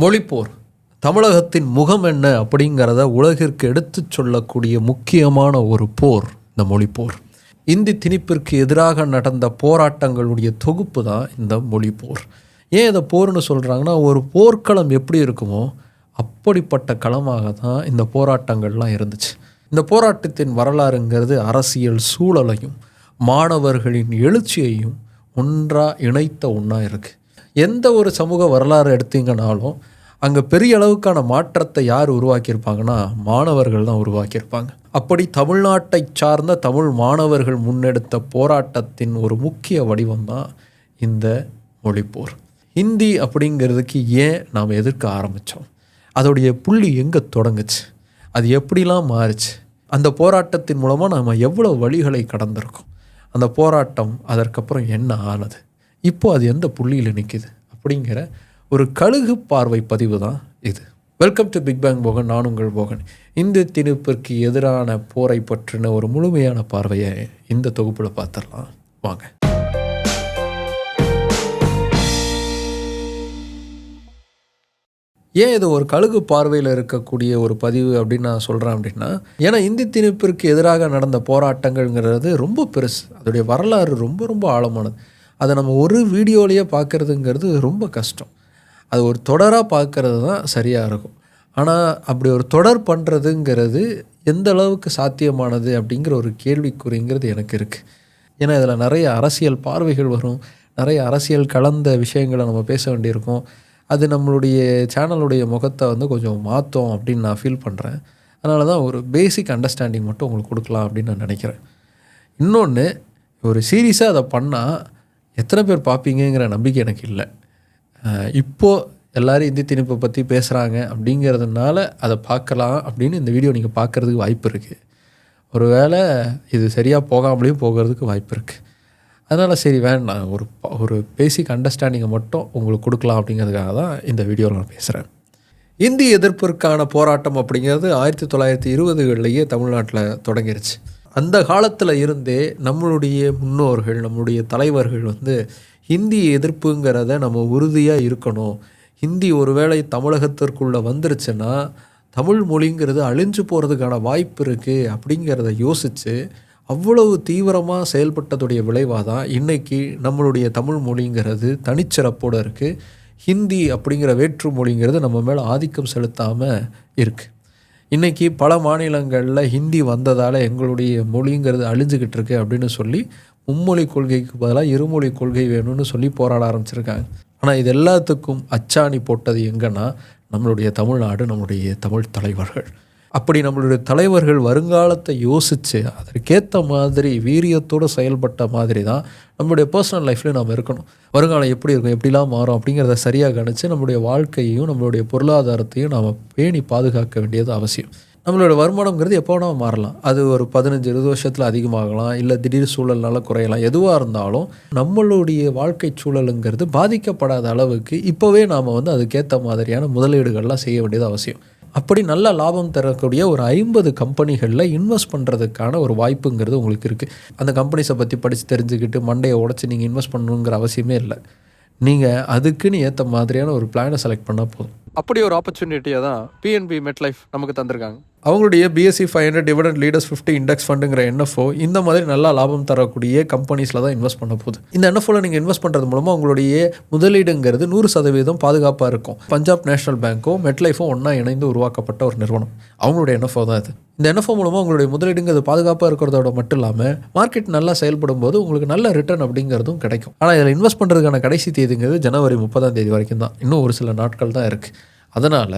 மொழிப்போர் தமிழகத்தின் முகம் என்ன அப்படிங்கிறத உலகிற்கு எடுத்துச் சொல்லக்கூடிய முக்கியமான ஒரு போர் இந்த மொழிப்போர். இந்தி திணிப்பிற்கு எதிராக நடந்த போராட்டங்களுடைய தொகுப்பு தான் இந்த மொழிப்போர். ஏன் இதை போர்னு சொல்கிறாங்கன்னா, ஒரு போர்க்களம் எப்படி இருக்குமோ அப்படிப்பட்ட களமாக தான் இந்த போராட்டங்கள்லாம் இருந்துச்சு. இந்த போராட்டத்தின் வரலாறுங்கிறது அரசியல் சூழலையும் மாணவர்களின் எழுச்சியையும் ஒன்றாக இணைத்த ஒன்றா இருக்குது. எந்த ஒரு சமூக வரலாறு எடுத்தீங்கனாலும் அங்கே பெரிய அளவுக்கான மாற்றத்தை யார் உருவாக்கியிருப்பாங்கன்னா, மாணவர்கள் தான் உருவாக்கியிருப்பாங்க. அப்படி தமிழ்நாட்டை சார்ந்த தமிழ் மாணவர்கள் முன்னெடுத்த போராட்டத்தின் ஒரு முக்கிய வடிவம் தான் இந்த மொழிப்போர். ஹிந்தி அப்படிங்கிறதுக்கு ஏன் நாம் எதிர்க்க ஆரம்பித்தோம், அதோடைய புள்ளி எங்கே தொடங்குச்சு, அது எப்படிலாம் மாறுச்சு, அந்த போராட்டத்தின் மூலமாக நாம் எவ்வளோ வழிகளை கடந்திருக்கோம், அந்த போராட்டம் அதற்கப்புறம் என்ன ஆனது, இப்போது அது எந்த புள்ளியில் நிற்கிது அப்படிங்கிற ஒரு கழுகு பார்வை பதிவு தான் இது. Welcome to big bang Bogan. நான் உங்கள் போகன். இந்தி திணிப்பிற்கு எதிரான போரை பற்றின ஒரு முழுமையான பார்வையை இந்த தொகுப்பில் பார்த்துடலாம் வாங்க. ஏன் இது ஒரு கழுகு பார்வையில் இருக்கக்கூடிய ஒரு பதிவு அப்படின்னு நான் சொல்கிறேன் அப்படின்னா, ஏன்னா இந்தி திணிப்பிற்கு எதிராக நடந்த போராட்டங்கள்ங்கிறது ரொம்ப பெருசு. அதோடைய வரலாறு ரொம்ப ரொம்ப ஆழமானது. அதை நம்ம ஒரு வீடியோலேயே பார்க்குறதுங்கிறது ரொம்ப கஷ்டம். அது ஒரு தொடராக பார்க்குறது தான் சரியாக இருக்கும். ஆனால் அப்படி ஒரு தொடர் பண்ணுறதுங்கிறது எந்த அளவுக்கு சாத்தியமானது அப்படிங்கிற ஒரு கேள்விக்குறிங்கிறது எனக்கு இருக்குது. ஏன்னா இதில் நிறைய அரசியல் பார்வைகள் வரும், நிறைய அரசியல் கலந்த விஷயங்களை நம்ம பேச வேண்டியிருக்கும். அது நம்மளுடைய சேனலுடைய முகத்தை கொஞ்சம் மாற்றும் அப்படின்னு நான் ஃபீல் பண்ணுறேன். அதனால தான் ஒரு பேசிக் அண்டர்ஸ்டாண்டிங் மட்டும் உங்களுக்கு கொடுக்கலாம் அப்படின்னு நான் நினைக்கிறேன். இன்னொன்று, ஒரு சீரியஸாக அதை பண்ணால் எத்தனை பேர் பார்ப்பீங்கிற நம்பிக்கை எனக்கு இல்லை. இப்போது எல்லோரும் இந்தி திணிப்பை பற்றி பேசுகிறாங்க அப்படிங்கிறதுனால அதை பார்க்கலாம் அப்படின்னு இந்த வீடியோ நீங்கள் பார்க்குறதுக்கு வாய்ப்பு இருக்குது. ஒரு வேளை இது சரியாக போகாமலேயும் போகிறதுக்கு வாய்ப்பு இருக்குது. அதனால் சரி வேண்டாம், ஒரு பேசிக் அண்டர்ஸ்டாண்டிங்கை மட்டும் உங்களுக்கு கொடுக்கலாம் அப்படிங்கிறதுக்காக தான் இந்த வீடியோவில் நான் பேசுகிறேன். இந்தி எதிர்ப்பிற்கான போராட்டம் அப்படிங்கிறது 1920களிலேயே தமிழ்நாட்டில் தொடங்கிருச்சு. அந்த காலத்தில் இருந்தே நம்மளுடைய முன்னோர்கள், நம்மளுடைய தலைவர்கள் ஹிந்தி எதிர்ப்புங்கிறத நம்ம உறுதியாக இருக்கணும். ஹிந்தி ஒருவேளை தமிழகத்திற்குள்ளே வந்துருச்சுன்னா தமிழ் மொழிங்கிறது அழிஞ்சு போகிறதுக்கான வாய்ப்பு இருக்குது அப்படிங்கிறத யோசித்து அவ்வளவு தீவிரமாக செயல்பட்டதுடைய விளைவாக தான் இன்றைக்கி நம்மளுடைய தமிழ் மொழிங்கிறது தனிச்சிறப்போடு இருக்குது. ஹிந்தி அப்படிங்கிற வேற்று மொழிங்கிறது நம்ம மேலே ஆதிக்கம் செலுத்தாமல் இருக்குது. இன்றைக்கி பல மாநிலங்களில் ஹிந்தி வந்ததால் எங்களுடைய மொழிங்கிறது அழிஞ்சுக்கிட்டு இருக்கு அப்படின்னு சொல்லி மும்மொழி கொள்கைக்கு பதிலாக இருமொழி கொள்கை வேணும்னு சொல்லி போராட ஆரம்பிச்சிருக்காங்க. ஆனால் இது எல்லாத்துக்கும் அச்சாணி போட்டது எங்கன்னா நம்மளுடைய தமிழ்நாடு, நம்மளுடைய தமிழ் தலைவர்கள். அப்படி நம்மளுடைய தலைவர்கள் வருங்காலத்தை யோசித்து அதற்கேற்ற மாதிரி வீரியத்தோடு செயல்பட்ட மாதிரி தான் நம்மளுடைய பர்சனல் லைஃப்லேயும் நாம் இருக்கணும். வருங்காலம் எப்படி இருக்கும், எப்படிலாம் மாறும் அப்படிங்கிறத சரியாக கணிச்சு நம்மளுடைய வாழ்க்கையையும் நம்மளுடைய பொருளாதாரத்தையும் நாம் பேணி பாதுகாக்க வேண்டியது அவசியம். நம்மளோட வருமானங்கிறது எப்போ வேணால் மாறலாம். அது ஒரு 15-20 வருஷத்தில் அதிகமாகலாம், இல்லை திடீர் சூழல்னால குறையலாம். எதுவாக இருந்தாலும் நம்மளுடைய வாழ்க்கை சூழலுங்கிறது பாதிக்கப்படாத அளவுக்கு இப்போவே நாம் அதுக்கேற்ற மாதிரியான முதலீடுகள்லாம் செய்ய வேண்டியது அவசியம். அப்படி நல்ல லாபம் தரக்கூடிய ஒரு 50 கம்பெனிகளில் இன்வெஸ்ட் பண்ணுறதுக்கான ஒரு வாய்ப்புங்கிறது உங்களுக்கு இருக்குது. அந்த கம்பெனிஸை பற்றி படித்து தெரிஞ்சுக்கிட்டு மண்டையை உடச்சி நீங்கள் இன்வெஸ்ட் பண்ணணுங்கிற அவசியமே இல்லை. நீங்கள் அதுக்குன்னு ஏற்ற மாதிரியான ஒரு பிளானை செலக்ட் பண்ணால் போதும். அப்படி ஒரு ஆப்பர்ச்சுனிட்டியை தான் பிஎன்பி மெட்லைஃப் நமக்கு தந்திருக்காங்க. அவங்களுடைய BSE 500 டிவிடெண்ட் லீடர்ஸ் 50 இண்டெக்ஸ் ஃபண்டுங்கிற NFO இந்த மாதிரி நல்லா லாபம் தரக்கூடிய கம்பெனிஸில் தான் இன்வெஸ்ட் பண்ண போகுது. இந்த NFOவில் நீங்கள் இன்வெஸ்ட் பண்ணுறது மூலமாக உங்களுடைய முதலீடுங்கிறது 100% பாதுகாப்பாக இருக்கும். பஞ்சாப் நேஷனல் பேங்க்கும் மெட்லைஃபும் ஒன்றா இணைந்து உருவாக்கப்பட்ட ஒரு நிறுவனம். அவங்களுடைய NFO தான் இது. இந்த NFO மூலமாக உங்களுடைய முதலீடுங்கிறது பாதுகாப்பாக இருக்கிறதோட மட்டும் இல்லாமல் மார்க்கெட் நல்லா செயல்படும் போது உங்களுக்கு நல்ல ரிட்டர்ன் அப்படிங்கிறதும் கிடைக்கும். ஆனால் இதில் இன்வெஸ்ட் பண்ணுறதுக்கான கடைசி தேதிங்கிறது ஜனவரி 30 வரைக்கும் தான். இன்னும் ஒரு சில நாட்கள் தான் இருக்குது. அதனால்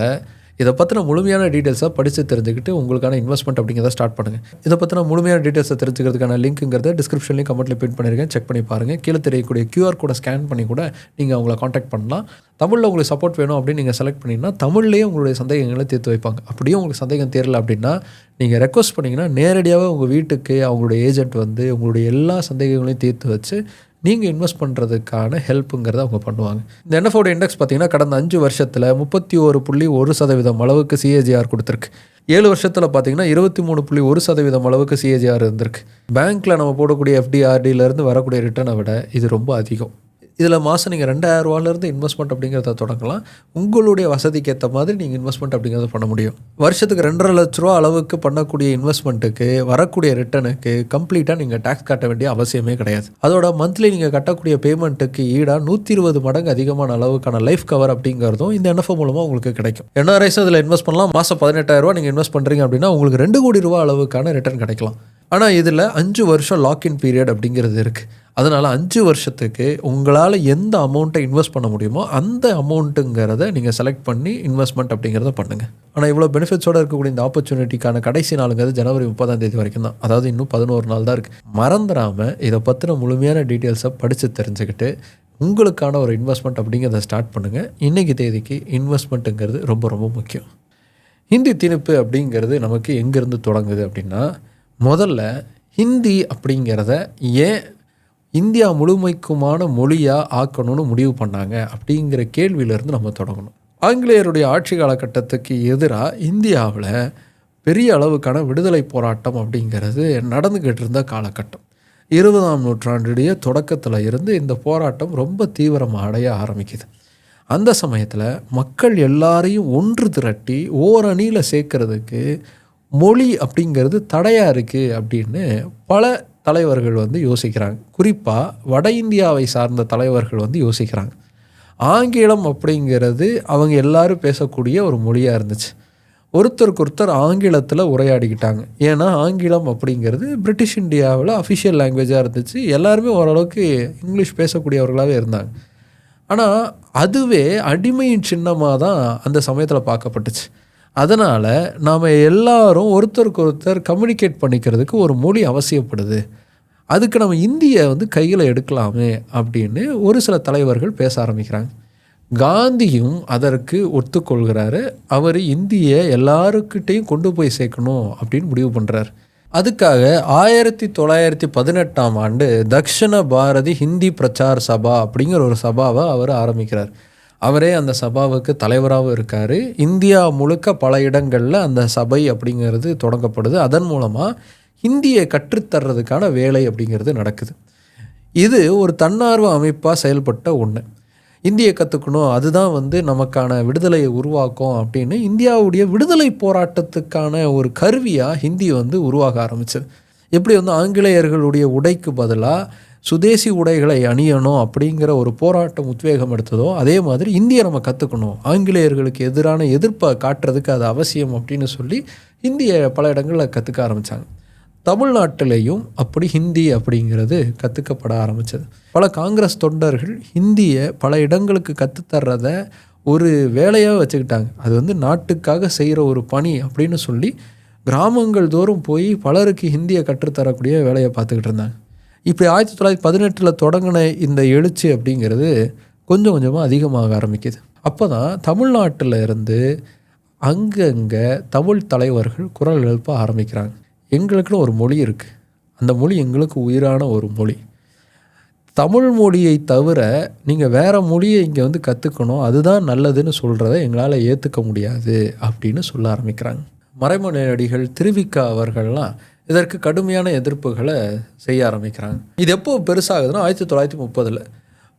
இதை பற்றின முழுமையான டீட்டெயில்ஸாக படித்து தெரிஞ்சுக்கிட்டு உங்களுக்கான இன்வெஸ்ட்மெண்ட் அப்படிங்கிறத ஸ்டார்ட் பண்ணுங்கள். இதை பற்றின முழுமையான டீட்டெயில்ஸை தெரிஞ்சுக்கிறதுக்கான லிங்க்குங்கிறத டிஸ்கிரிப்ஷன்லேயும் கமெண்ட்டில் பின் பண்ணியிருக்கேன். செக் பண்ணி பாருங்கள். கீழே தெரியக்கூடிய QR கோடை ஸ்கேன் பண்ணி கூட நீங்கள் அவங்கள காண்டாக்ட் பண்ணலாம். தமிழில் உங்களுக்கு சப்போர்ட் வேணும் அப்படின்னு நீங்கள் செலக்ட் பண்ணிங்கன்னா தமிழ்லேயே உங்களுடைய சந்தேகங்களை தீர்த்து வைப்பாங்க. அப்படியே உங்களுக்கு சந்தேகம் தெரியல அப்படின்னா நீங்கள் ரெக்வஸ்ட் பண்ணிங்கன்னா நேரடியாகவே உங்கள் வீட்டுக்கு அவங்களுடைய ஏஜென்ட் உங்களுடைய எல்லா சந்தேகங்களையும் தீர்த்து வச்சு நீங்கள் இன்வெஸ்ட் பண்ணுறதுக்கான ஹெல்ப்புங்கிறத அவங்க பண்ணுவாங்க. இந்த NFOட இண்டெக்ஸ் பார்த்திங்கன்னா கடந்த 5 வருஷத்தில் 31.1% அளவுக்கு CAGR கொடுத்துருக்கு. 7 வருஷத்தில் பார்த்திங்கன்னா 23.1% அளவுக்கு CAGR இருந்திருக்கு. பேங்க்கில் நம்ம போடக்கூடிய FD RDலேருந்து வரக்கூடிய ரிட்டர்னை விட இது ரொம்ப அதிகம். இதில் மாதம் நீங்கள் 2000 இன்வெஸ்ட்மெண்ட் அப்படிங்கிறத தொடங்கலாம். உங்களுடைய வசதிக்கு ஏற்ற மாதிரி நீங்கள் இன்வெஸ்ட்மெண்ட் அப்படிங்கிறத பண்ண முடியும். வருஷத்துக்கு 2.5 லட்ச ரூபா அளவுக்கு பண்ணக்கூடிய இன்வெஸ்ட்மெண்ட்டுக்கு வரக்கூடிய ரிட்டனுக்கு கம்ப்ளீட்டாக நீங்கள் டேக்ஸ் கட்ட வேண்டிய அவசியமே கிடையாது. அதோட மந்த்லி நீங்கள் கட்டக்கூடிய பேமெண்ட்டுக்கு ஈடாக 120 மடங்கு அதிகமான அளவுக்கான லைஃப் கவர் அப்படிங்கிறதும் இந்த NFO மூலமாக உங்களுக்கு கிடைக்கும். NRIs அதில் இன்வெஸ்ட் பண்ணலாம். மாதம் 18,000 ரூபா நீங்கள் இன்வெஸ்ட் பண்ணுறீங்க அப்படின்னா உங்களுக்கு 2 கோடி ரூபா அளவுக்கான ரிட்டர்ன் கிடைக்கலாம். ஆனால் இதில் 5 வருஷம் லாக்இன் பீரியட் அப்படிங்கிறது இருக்குது. அதனால் 5 வருஷத்துக்கு உங்களால் எந்த அமௌண்ட்டை இன்வெஸ்ட் பண்ண முடியுமோ அந்த அமௌண்ட்டுங்கிறத நீங்கள் செலக்ட் பண்ணி இன்வெஸ்ட்மெண்ட் அப்படிங்கிறத பண்ணுங்கள். ஆனால் இவ்வளோ பெனிஃபிட்ஸோடு இருக்கக்கூடிய இந்த ஆப்பர்ச்சுனிட்டிக்கான கடைசி நாளுங்கிறது ஜனவரி 30 வரைக்கும் தான். அதாவது இன்னும் 11 நாள் தான் இருக்குது. மறந்துடாமல் இதை பற்றின முழுமையான டீட்டெயில்ஸை படித்து தெரிஞ்சுக்கிட்டு உங்களுக்கான ஒரு இன்வெஸ்ட்மெண்ட் அப்படிங்கிறத ஸ்டார்ட் பண்ணுங்கள். இன்றைக்கி தேதிக்கு இன்வெஸ்ட்மெண்ட்டுங்கிறது ரொம்ப ரொம்ப முக்கியம். ஹிந்தி திணிப்பு அப்படிங்கிறது நமக்கு எங்கேருந்து தொடங்குது அப்படின்னா, முதல்ல ஹிந்தி அப்படிங்கிறத ஏன் இந்தியா முழுமைக்குமான மொழியாக ஆக்கணும்னு முடிவு பண்ணாங்க அப்படிங்கிற கேள்வியிலேருந்து நம்ம தொடங்கணும். ஆங்கிலேயருடைய ஆட்சி காலகட்டத்துக்கு எதிராக இந்தியாவில் பெரிய அளவுக்கான விடுதலை போராட்டம் அப்படிங்கிறது நடந்துக்கிட்டு இருந்த காலகட்டம். 20ஆம் நூற்றாண்டுடைய தொடக்கத்தில் இருந்து இந்த போராட்டம் ரொம்ப தீவிரமாக அடைய ஆரம்பிக்குது. அந்த சமயத்தில் மக்கள் எல்லாரையும் ஒன்று திரட்டி ஓரணியில் சேர்க்கறதுக்கு மொழி அப்படிங்கிறது தடையாக இருக்குது அப்படின்னு பல தலைவர்கள் யோசிக்கிறாங்க. குறிப்பாக வட இந்தியாவை சார்ந்த தலைவர்கள் யோசிக்கிறாங்க. ஆங்கிலம் அப்படிங்கிறது அவங்க எல்லாரும் பேசக்கூடிய ஒரு மொழியாக இருந்துச்சு. ஒருத்தருக்கு ஒருத்தர் ஆங்கிலத்தில் உரையாடிக்கிட்டாங்க. ஏன்னா ஆங்கிலம் அப்படிங்கிறது பிரிட்டிஷ் இந்தியாவில் அஃபிஷியல் லாங்குவேஜாக இருந்துச்சு. எல்லாருமே ஓரளவுக்கு இங்கிலீஷ் பேசக்கூடியவர்களாகவே இருந்தாங்க. ஆனால் அதுவே அடிமையின் சின்னமாக தான் அந்த சமயத்தில் பார்க்கப்பட்டுச்சு. அதனால் நாம் எல்லாரும் ஒருத்தருக்கு ஒருத்தர் கம்யூனிகேட் பண்ணிக்கிறதுக்கு ஒரு மொழி அவசியப்படுது. அதுக்கு நம்ம இந்தியை கையில் எடுக்கலாமே அப்படின்னு ஒரு சில தலைவர்கள் பேச ஆரம்பிக்கிறாங்க. காந்தியும் அதற்கு ஒத்துக்கொள்கிறாரு. அவர் இந்தியை எல்லாருக்கிட்டையும் கொண்டு போய் சேர்க்கணும் அப்படின்னு முடிவு பண்ணுறார். அதுக்காக 1918ஆம் ஆண்டு தக்ஷண பாரதி ஹிந்தி பிரச்சார் சபா அப்படிங்கிற ஒரு சபாவை அவர் ஆரம்பிக்கிறார். அவரே அந்த சபாவுக்கு தலைவராகவும் இருக்கார். இந்தியா முழுக்க பல இடங்களில் அந்த சபை அப்படிங்கிறது தொடங்கப்படுது. அதன் மூலமாக ஹிந்தியை கற்றுத்தர்றதுக்கான வேலை அப்படிங்கிறது நடக்குது. இது ஒரு தன்னார்வ அமைப்பாக செயல்பட்ட ஒன்று. இந்தியை கற்றுக்கணும், அதுதான் நமக்கான விடுதலையை உருவாக்கும் அப்படின்னு இந்தியாவுடைய விடுதலை போராட்டத்துக்கான ஒரு கருவியாக ஹிந்தி உருவாக ஆரம்பிச்சது. எப்படி ஆங்கிலேயர்களுடைய உடைக்கு பதிலாக சுதேசி உடைகளை அணியணும் அப்படிங்கிற ஒரு போராட்டம் உத்வேகம் எடுத்ததோ அதே மாதிரி இந்தியை நம்ம கற்றுக்கணும், ஆங்கிலேயர்களுக்கு எதிரான எதிர்ப்பை காட்டுறதுக்கு அது அவசியம் அப்படின்னு சொல்லி இந்தியை பல இடங்களில் கற்றுக்க ஆரம்பித்தாங்க. தமிழ்நாட்டிலையும் அப்படி ஹிந்தி அப்படிங்கிறது கற்றுக்கப்பட ஆரம்பித்தது. பல காங்கிரஸ் தொண்டர்கள் ஹிந்தியை பல இடங்களுக்கு கற்றுத்தர்றத ஒரு வேலையாக வச்சுக்கிட்டாங்க. அது நாட்டுக்காக செய்கிற ஒரு பணி அப்படின்னு சொல்லி கிராமங்கள் தோறும் போய் பலருக்கு ஹிந்தியை கற்றுத்தரக்கூடிய வேலையை பார்த்துக்கிட்டு இருந்தாங்க. இப்படி 1918 தொடங்கின இந்த எழுச்சி அப்படிங்கிறது கொஞ்சம் கொஞ்சமாக அதிகமாக ஆரம்பிக்குது. அப்போ தான் தமிழ்நாட்டில் இருந்து அங்கங்கே தமிழ் தலைவர்கள் குரல் எழுப்ப ஆரம்பிக்கிறாங்க. எங்களுக்குன்னு ஒரு மொழி இருக்குது, அந்த மொழி எங்களுக்கு உயிரான ஒரு மொழி. தமிழ் மொழியை தவிர நீங்கள் வேறு மொழியை இங்கே கற்றுக்கணும், அதுதான் நல்லதுன்னு சொல்கிறத எங்களால் ஏற்றுக்க முடியாது அப்படின்னு சொல்ல ஆரம்பிக்கிறாங்க. மறைமலையடிகள் திருவிக்கா அவர்கள்லாம் இதற்கு கடுமையான எதிர்ப்புகளை செய்ய ஆரம்பிக்கிறாங்க. இது எப்போ பெருசாகுதுன்னா 1930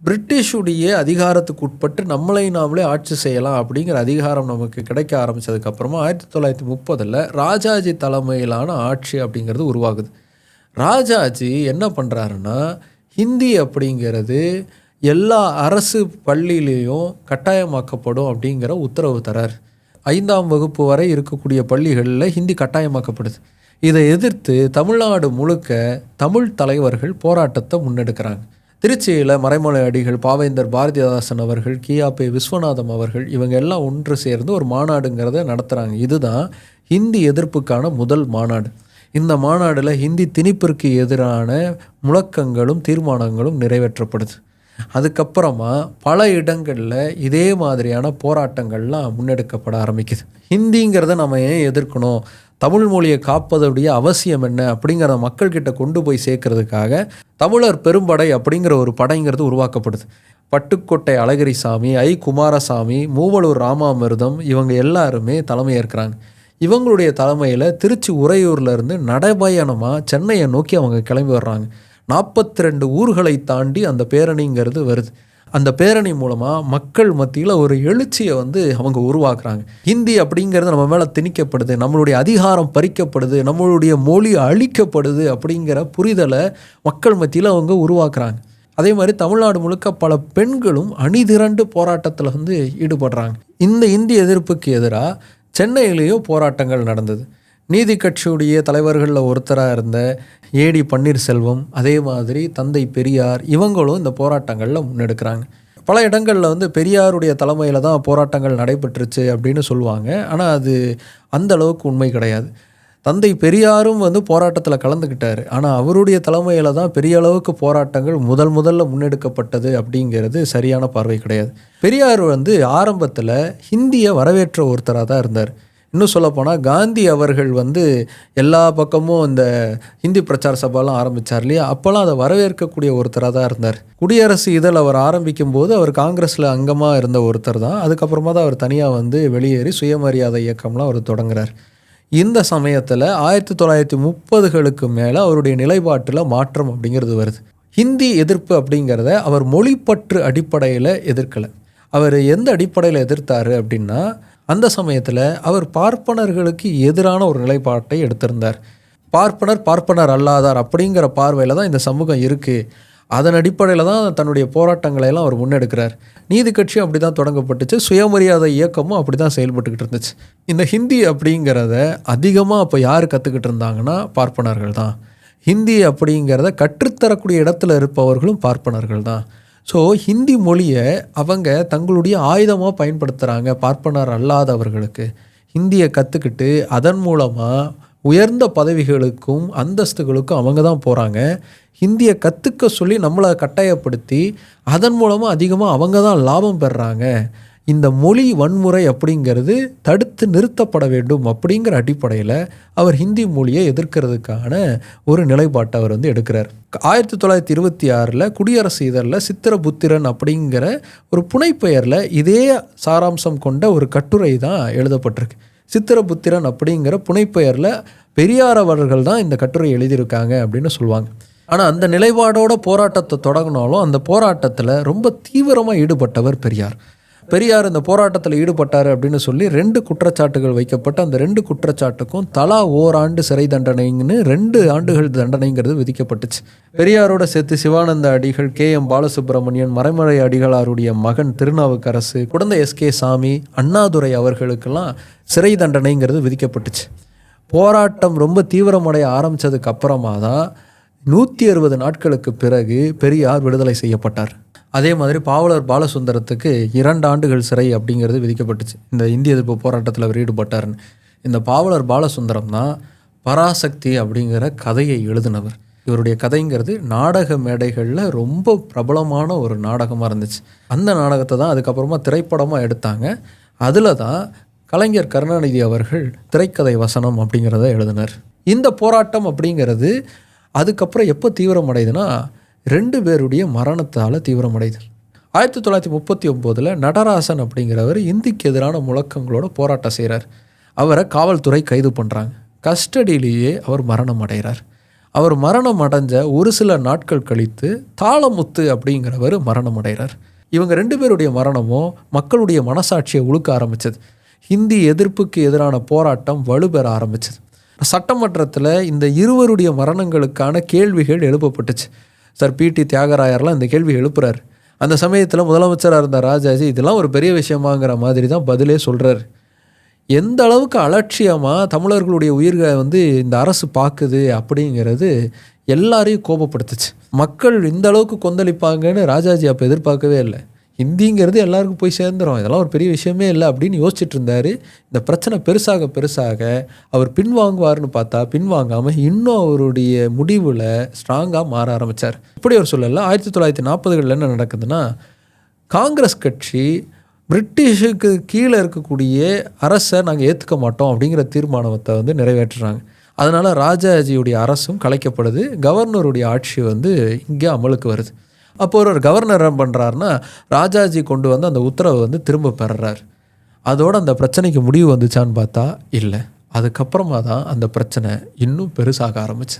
பிரிட்டிஷுடைய அதிகாரத்துக்கு உட்பட்டு நம்மளை நாமளே ஆட்சி செய்யலாம் அப்படிங்கிற அதிகாரம் நமக்கு கிடைக்க ஆரம்பித்ததுக்கப்புறமா 1930 ராஜாஜி தலைமையிலான ஆட்சி அப்படிங்கிறது உருவாகுது. ராஜாஜி என்ன பண்ணுறாருன்னா ஹிந்தி அப்படிங்கிறது எல்லா அரசு பள்ளியிலையும் கட்டாயமாக்கப்படும் அப்படிங்கிற உத்தரவு தரார். 5ஆம் வகுப்பு வரை இருக்கக்கூடிய பள்ளிகளில் ஹிந்தி கட்டாயமாக்கப்படுது. இதை எதிர்த்து தமிழ்நாடு முழுக்க தமிழ் தலைவர்கள் போராட்டத்தை முன்னெடுக்கிறாங்க. திருச்சியில் மறைமலையடிகள், பாவேந்தர் பாரதிதாசன் அவர்கள், கியாபே விஸ்வநாதம் அவர்கள் இவங்க எல்லாம் ஒன்று சேர்ந்து ஒரு மாநாடுங்கிறத நடத்துகிறாங்க. இதுதான் ஹிந்தி எதிர்ப்புக்கான முதல் மாநாடு. இந்த மாநாடில் ஹிந்தி திணிப்பிற்கு எதிரான முழக்கங்களும் தீர்மானங்களும் நிறைவேற்றப்படுது. அதுக்கப்புறமா பல இடங்களில் இதே மாதிரியான போராட்டங்கள்லாம் முன்னெடுக்கப்பட ஆரம்பிக்குது. ஹிந்திங்கிறத நம்ம ஏன் எதிர்க்கணும், தமிழ் மொழியை காப்பதுடைய அவசியம் என்ன அப்படிங்கிற மக்கள்கிட்ட கொண்டு போய் சேர்க்கறதுக்காக தமிழர் பெரும்படை அப்படிங்கிற ஒரு படைங்கிறது உருவாக்கப்படுது. பட்டுக்கோட்டை அழகிரிசாமி, குமாரசாமி, மூவலூர் ராமாமிர்தம் இவங்க எல்லாருமே தலைமையேற்கிறாங்க. இவங்களுடைய தலைமையில் திருச்சி உறையூர்லேருந்து நடைபயணமாக சென்னையை நோக்கி அவங்க கிளம்பி வர்றாங்க. 42 ஊர்களை தாண்டி அந்த பேரணிங்கிறது வருது. அந்த பேரணி மூலமாக மக்கள் மத்தியில் ஒரு எழுச்சியை அவங்க உருவாக்குறாங்க. ஹிந்தி அப்படிங்கிறது நம்ம மேலே திணிக்கப்படுது, நம்மளுடைய அதிகாரம் பறிக்கப்படுது, நம்மளுடைய மொழி அழிக்கப்படுது அப்படிங்கிற புரிதலை மக்கள் மத்தியில் அவங்க உருவாக்குறாங்க. அதே மாதிரி தமிழ்நாடு முழுக்க பல பெண்களும் அணிதிரண்டு போராட்டத்தில் ஈடுபடுறாங்க. இந்த இந்தி எதிர்ப்புக்கு எதிராக சென்னையிலேயும் போராட்டங்கள் நடந்தது. நீதி கட்சியுடைய தலைவர்களில் ஒருத்தராக இருந்த ஏடி பன்னீர்செல்வம், அதே மாதிரி தந்தை பெரியார், இவங்களும் இந்த போராட்டங்களில் முன்னெடுக்கிறாங்க. பல இடங்களில் பெரியாருடைய தலைமையில் தான் போராட்டங்கள் நடைபெற்றுச்சு அப்படின்னு சொல்லுவாங்க. ஆனால் அது அந்த அளவுக்கு உண்மை கிடையாது. தந்தை பெரியாரும் போராட்டத்தில் கலந்துக்கிட்டார். ஆனால் அவருடைய தலைமையில் தான் பெரிய அளவுக்கு போராட்டங்கள் முதல்ல முன்னெடுக்கப்பட்டது அப்படிங்கிறது சரியான பார்வை கிடையாது. பெரியார் ஆரம்பத்தில் ஹிந்தியை வரவேற்ற ஒருத்தராக தான் இருந்தார். இன்னும் சொல்லப்போனால் காந்தி அவர்கள் எல்லா பக்கமும் இந்த ஹிந்தி பிரச்சார சபாலாம் ஆரம்பித்தார் இல்லையா, அப்போல்லாம் அதை வரவேற்கக்கூடிய ஒருத்தராக தான் இருந்தார். குடியரசு இதழ் அவர் ஆரம்பிக்கும் போது அவர் காங்கிரஸில் அங்கமாக இருந்த ஒருத்தர் தான். அதுக்கப்புறமா தான் அவர் தனியாக வெளியேறி சுயமரியாதை இயக்கம்லாம் அவர் தொடங்குறார். இந்த சமயத்தில் 1930களுக்கு மேலே அவருடைய நிலைப்பாட்டில் மாற்றம் அப்படிங்கிறது வருது. ஹிந்தி எதிர்ப்பு அப்படிங்கிறத அவர் மொழிப்பற்று அடிப்படையில் எதிர்க்கலை. அவர் எந்த அடிப்படையில் எதிர்த்தார் அப்படின்னா, அந்த சமயத்தில் அவர் பார்ப்பனர்களுக்கு எதிரான ஒரு நிலைப்பாட்டை எடுத்திருந்தார். பார்ப்பனர் அல்லாதார் அப்படிங்கிற பார்வையில் தான் இந்த சமூகம் இருக்குது. அதன் அடிப்படையில் தான் தன்னுடைய போராட்டங்களையெல்லாம் அவர் முன்னெடுக்கிறார். நீதி கட்சியும் அப்படி தான் தொடங்கப்பட்டுச்சு, சுயமரியாதை இயக்கமும் அப்படி தான் செயல்பட்டுக்கிட்டு இருந்துச்சு. இந்த ஹிந்தி அப்படிங்கிறத அதிகமாக அப்போ யார் கற்றுக்கிட்டு இருந்தாங்கன்னா பார்ப்பனர்கள் தான். ஹிந்தி அப்படிங்கிறத கற்றுத்தரக்கூடிய இடத்துல இருப்பவர்களும் பார்ப்பனர்கள் தான். ஸோ ஹிந்தி மொழியை அவங்க தங்களுடைய ஆயுதமாக பயன்படுத்துகிறாங்க. பார்ப்பனர் அல்லாதவர்களுக்கு ஹிந்தியை கற்றுக்கிட்டு அதன் மூலமாக உயர்ந்த பதவிகளுக்கும் அந்தஸ்துகளுக்கும் அவங்க தான் போகிறாங்க. ஹிந்தியை கற்றுக்க சொல்லி நம்மளை கட்டாயப்படுத்தி அதன் மூலமாக அதிகமாக அவங்க தான் லாபம் பெறுறாங்க. இந்த மொழி வன்முறை அப்படிங்கிறது தடுத்து நிறுத்தப்பட வேண்டும் அப்படிங்கிற அடிப்படையில் அவர் ஹிந்தி மொழியை எதிர்க்கிறதுக்கான ஒரு நிலைப்பாட்டை அவர் எடுக்கிறார். 1926 குடியரசு இதழில் சித்திரபுத்திரன் அப்படிங்கிற ஒரு புனைப்பெயரில் இதே சாராம்சம் கொண்ட ஒரு கட்டுரை தான் எழுதப்பட்டிருக்கு. சித்திரபுத்திரன் அப்படிங்கிற புனைப்பெயரில் பெரியார் அவர்கள் தான் இந்த கட்டுரை எழுதியிருக்காங்க அப்படின்னு சொல்லுவாங்க. ஆனால் அந்த நிலைப்பாடோட போராட்டத்தை தொடங்கினாலும் அந்த போராட்டத்தில் ரொம்ப தீவிரமாக ஈடுபட்டவர் பெரியார். இந்த போராட்டத்தில் ஈடுபட்டார் அப்படின்னு சொல்லி 2 குற்றச்சாட்டுகள் வைக்கப்பட்டு அந்த 2 குற்றச்சாட்டுக்கும் தலா ஓராண்டு சிறை தண்டனைன்னு 2 ஆண்டுகள் தண்டனைங்கிறது விதிக்கப்பட்டுச்சு. பெரியாரோட சேர்த்து சிவானந்த அடிகள், KM பாலசுப்ரமணியன், மறைமலை அடிகளாருடைய மகன் திருநாவுக்கரசு, குடந்தை SK சாமி, அண்ணாதுரை அவர்களுக்கெல்லாம் சிறை தண்டனைங்கிறது விதிக்கப்பட்டுச்சு. போராட்டம் ரொம்ப தீவிரமடைய ஆரம்பித்ததுக்கு அப்புறமா தான் 160 நாட்களுக்கு பிறகு பெரியார் விடுதலை செய்யப்பட்டார். அதே மாதிரி பாவலர் பாலசுந்தரத்துக்கு 2 ஆண்டுகள் சிறை அப்படிங்கிறது விதிக்கப்பட்டுச்சு. இந்த இந்திய எதிர்ப்பு போராட்டத்தில் அவர் ஈடுபட்டார்னு. இந்த பாவலர் பாலசுந்தரம் தான் பராசக்தி அப்படிங்கிற கதையை எழுதினவர். இவருடைய கதைங்கிறது நாடக மேடைகளில் ரொம்ப பிரபலமான ஒரு நாடகமாக இருந்துச்சு. அந்த நாடகத்தை தான் அதுக்கப்புறமா திரைப்படமாக எடுத்தாங்க. அதில் தான் கலைஞர் கருணாநிதி அவர்கள் திரைக்கதை வசனம் அப்படிங்கிறத எழுதினார். இந்த போராட்டம் அப்படிங்கிறது அதுக்கப்புறம் எப்போ தீவிரமடையுதுன்னா 2 பேருடைய மரணத்தால் தீவிரமடையுது. 1939 நடராசன் அப்படிங்கிறவர் இந்திக்கு எதிரான முழக்கங்களோட போராட்டம் செய்கிறார். அவரை காவல்துறை கைது பண்ணுறாங்க. கஸ்டடியிலேயே அவர் மரணம் அடைகிறார். அவர் மரணம் அடைஞ்ச ஒரு சில நாட்கள் கழித்து தாளமுத்து அப்படிங்கிறவர் மரணம் அடைகிறார். இவங்க 2 பேருடைய மரணமும் மக்களுடைய மனசாட்சியை உழுக்க ஆரம்பித்தது. ஹிந்தி எதிர்ப்புக்கு எதிரான போராட்டம் வலுப்பெற ஆரம்பிச்சது. சட்டமன்றத்தில் இந்த இருவருடைய மரணங்களுக்கான கேள்விகள் எழுப்பப்பட்டுச்சு. சார் PT தியாகராயர்லாம் இந்த கேள்வி எழுப்புறார். அந்த சமயத்தில் முதலமைச்சராக இருந்த ராஜாஜி இதெல்லாம் ஒரு பெரிய விஷயமாங்கிற மாதிரி தான் பதிலே சொல்கிறார். எந்த அளவுக்கு அலட்சியமாக தமிழர்களுடைய உயிர்களை இந்த அரசு பார்க்குது அப்படிங்கிறது எல்லாரையும் கோபப்படுத்துச்சு. மக்கள் இந்த அளவுக்கு கொந்தளிப்பாங்கன்னு ராஜாஜி அப்போ எதிர்பார்க்கவே இல்லை. ஹிந்திங்கிறது எல்லாருக்கும் போய் சேர்ந்துடும், இதெல்லாம் ஒரு பெரிய விஷயமே இல்லை அப்படின்னு யோசிச்சுட்டு இருந்தார். இந்த பிரச்சனை பெருசாக அவர் பின்வாங்குவார்னு பார்த்தா பின்வாங்காமல் இன்னும் அவருடைய முடிவில் ஸ்ட்ராங்காக மாற ஆரம்பித்தார். இப்படி ஒரு சொல்லல. 1940களில் என்ன நடக்குதுன்னா, காங்கிரஸ் கட்சி பிரிட்டிஷுக்கு கீழே இருக்கக்கூடிய அரசை நாங்கள் ஏற்றுக்க மாட்டோம் அப்படிங்கிற தீர்மானத்தை நிறைவேற்றுறாங்க. அதனால் ராஜாஜியுடைய அரசும் கலைக்கப்படுது. கவர்னருடைய ஆட்சி இங்கே அமலுக்கு வருது. அப்போ ஒரு கவர்னர் என்ன பண்ணுறாருன்னா, ராஜாஜி கொண்டு வந்து அந்த உத்தரவை திரும்ப பெறுறார். அதோடு அந்த பிரச்சனைக்கு முடிவு வந்துச்சான்னு பார்த்தா இல்லை. அதுக்கப்புறமா தான் அந்த பிரச்சனை இன்னும் பெருசாக ஆரம்பிச்சு.